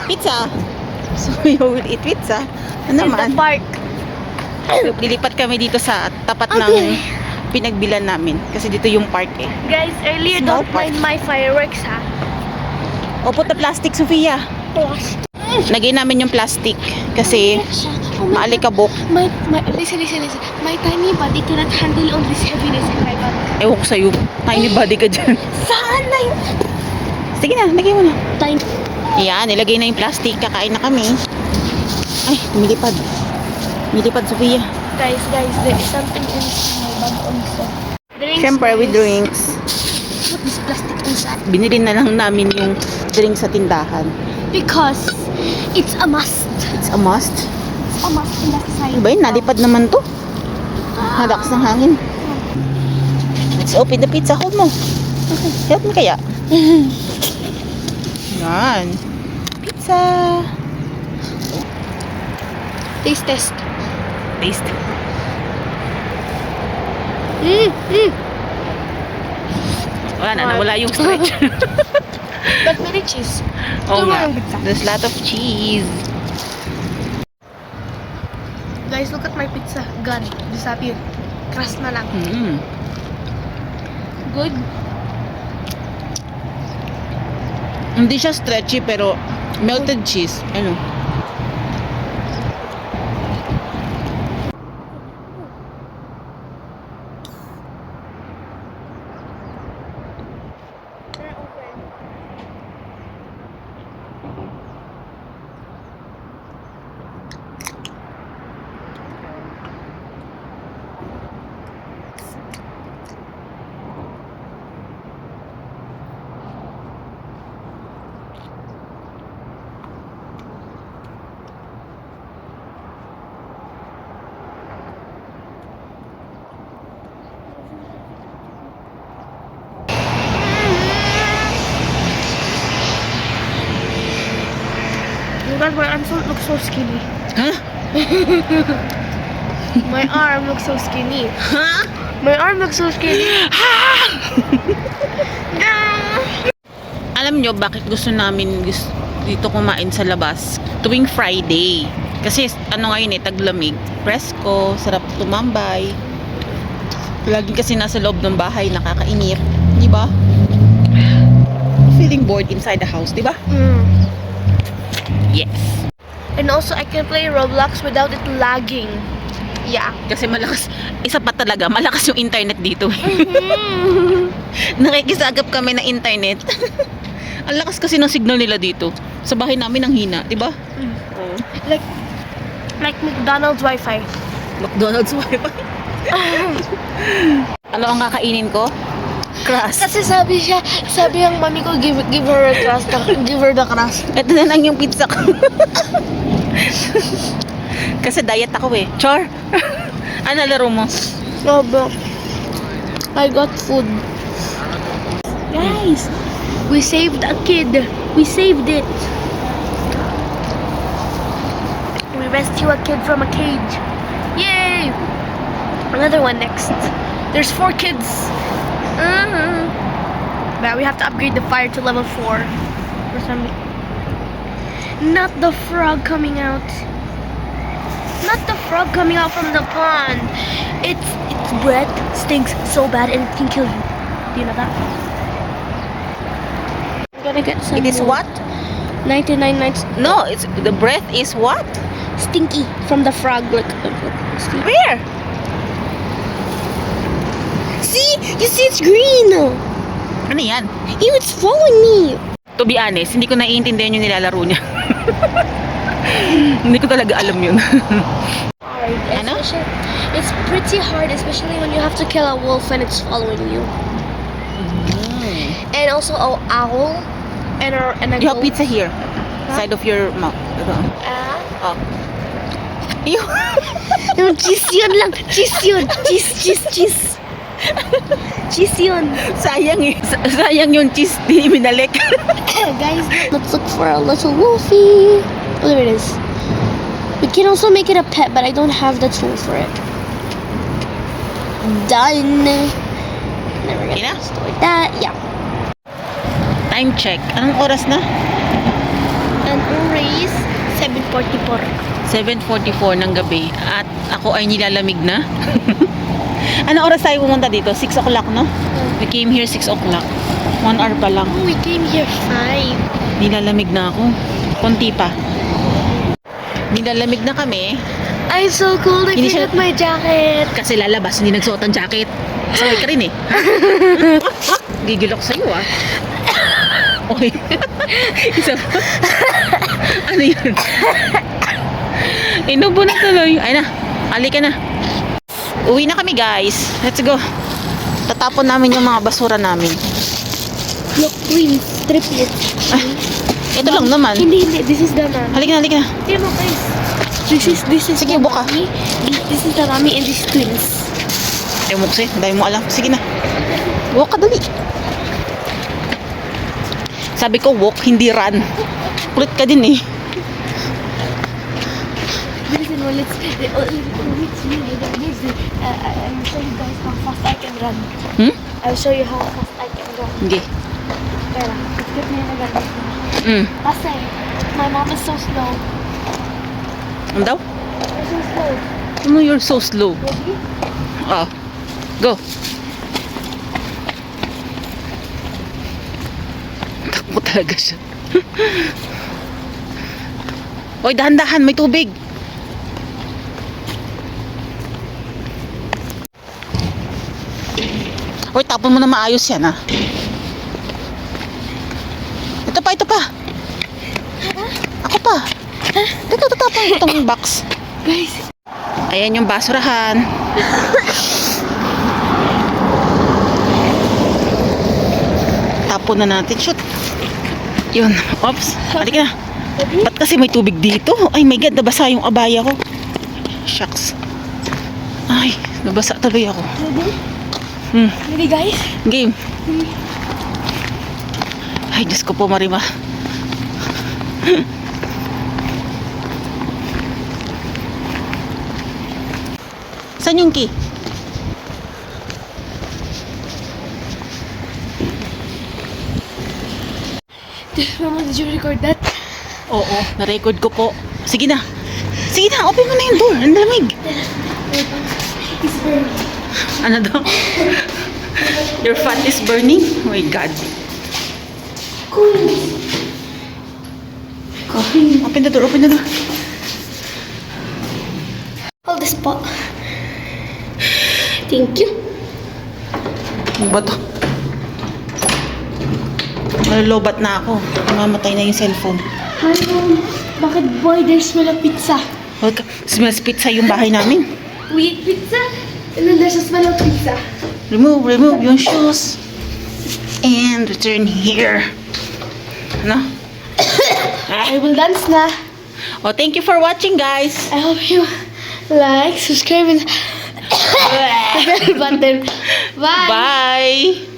Pizza. So, you will eat pizza. Ano In the naman? park. Lilipat kami dito sa tapat ng pinagbilan namin. Kasi dito yung park eh. Guys, earlier Small don't park. mind my fireworks, ha? O, put the plastic, Sofia. Lagay namin yung plastic. Kasi maalikabok. Listen. My tiny body cannot handle all this heaviness in my body. Ewan ko sa'yo. Tiny body ka dyan. Saan na yung Sige na, lagay mo na. tiny? Yan, nilagay na yung plastic. Kakain na kami. Ay, lumilipad. Lumilipad, Sofia. Guys, there is something in my bag also. Drinks, Siyempre, with guys. drinks. Put this plastic inside. Binili na lang namin yung drinks sa tindahan. Because it's a must. It's a must. It's a must in the society. Ano ba yun? Nalipad naman to. Halakas ng hangin. Let's open the pizza. Hold mo. Okay. Help me kaya. Yan. Pizza. Taste test. Taste. Wala na. Nawala yung stretch. But many cheese. Oo Ito nga. yung pizza. There's a lot of cheese. Guys, look at my pizza. God, disappeared. Crust na lang. Good. Hindi siya stretchy pero melted cheese. Ano? God, my arms look so skinny. Huh? My arm looks so skinny. Huh? My arm looks so skinny. Alam nyo bakit gusto namin dito kumain sa labas tuwing Friday? Kasi ano ngayon eh, taglamig. Presko, sarap tumambay. Lagi kasi nasa loob ng bahay, nakakainip. Di ba? Feeling bored inside the house, di ba? Yes. And also, I can play Roblox without it lagging. Yeah. Kasi malakas, isa pa talaga, malakas yung internet dito. Nakikisagap kami ng internet. Ang lakas kasi ng signal nila dito. Sa bahay namin ang hina, di ba? Like McDonald's Wi-Fi. McDonald's wifi. Ano ang kakainin ko? Crust. Kasi sabi yung mami ko, give her a crust, give her the crust. Ito na lang yung pizza ko. Kasi diet ako eh. Char. Ano laro mo? No, but I got food. Guys, we saved a kid. We saved it. We rescue a kid from a cage. Yay! Another one next. There's 4 kids. But we have to upgrade the fire to level 4 for some. Not the frog coming out. Not the frog coming out from the pond. Its breath stinks so bad and it can kill you. Do you know that? I'm gonna get some. It is more. what? 99 nights. No, it's the breath is what? Stinky from the frog. Look. See? Where? See? You see it's green. Ano yan? Ew, it's following me. To be honest, hindi ko naiintindihan yung nilalaro niya. Hindi ko talaga alam yun. Alright, Ano? it's pretty hard, especially when you have to kill a wolf and it's following you. And also an owl and a You have goat. pizza here. Side of your mouth. Oh. Ew. Yung cheese yun lang. Cheese yun. Cheese. Cheese yun. Sayang eh. Sayang yung cheese. Di minalik. Guys, let's look for a little wolfie. Oh, there it is. We can also make it a pet, but I don't have the tool for it. Done. Never Okay na? gonna store that. Yeah. Time check. Anong oras na? And oras 7:44. 7:44 ng gabi at ako ay nilalamig na. Ano oras tayo pumunta dito? 6 o'clock, no? We came here 6 o'clock. 1 hour pa lang. Oh, we came here 5. Nilalamig na ako. Konti pa. Nilalamig na kami I'm so cold. I Hindi forgot siya- my jacket. kasi lalabas, hindi nagsuot ng jacket. Saway ka rin eh. Gigil ako sa'yo ah. Okay. Isa pa. Ano yun? Inubo na tuloy. Ay na, alika na. Uwi na kami guys. Let's go. Tatapon namin yung mga basura namin. Look, twins, triplets. Ah, ito lang naman. Hindi. This is the mom. Halika na, halika na. Tingnan mo guys. This is Sige, the buka. mommy. This is the mommy and this is twins. Ayaw mo kasi, dahil mo alam. Sige na. Walk ka dali. Sabi ko walk, hindi run. Kulit ka din eh. Listen, well, let's me. I'll show you guys how fast I can run. Hmm? I'll show you how fast I can run. Hindi. Pero, skip niya na ganito. Mm. Kasi, my mom is so slow. Ano daw? You're so slow. Ano you're so slow? Ready? Oh. Go. Takbo talaga siya. Oy, dahan-dahan, may tubig. Oy, tapon mo na maayos yan, ah. Ito pa, ito pa. Ako pa. Dito, tatapon ko itong box. Guys, Ayan yung basurahan. Tapon na natin. Shoot. Yun. Oops. Halika na. ready? Ba't kasi may tubig dito? Ay my God, nabasa yung abaya ko. Shucks. Ay, nabasa tuloy ako. Ready? Hmm. Ready, guys? Game. Ay, Diyos ko po, Marima. Saan yung key? Mama, did you record that? Oo, na-record ko po. Sige na. Sige na, open mo na yung door. Ang lamig. It's burning. Ano daw? Your fat is burning? Oh my God. Cool. Open the door, open the door. Hold this pot. Thank you. Ano ba to? Nalolobat na ako. Mamatay na yung cellphone. Hi, Mom. Bakit boy, there's smell of pizza? Welcome. Smells pizza yung bahay namin. We eat pizza, and then there's a smell of pizza. Remove yung shoes. And return here. Ano? I will dance na. Oh, thank you for watching, guys. I hope you like, subscribe, and the bell button. Bye. Bye.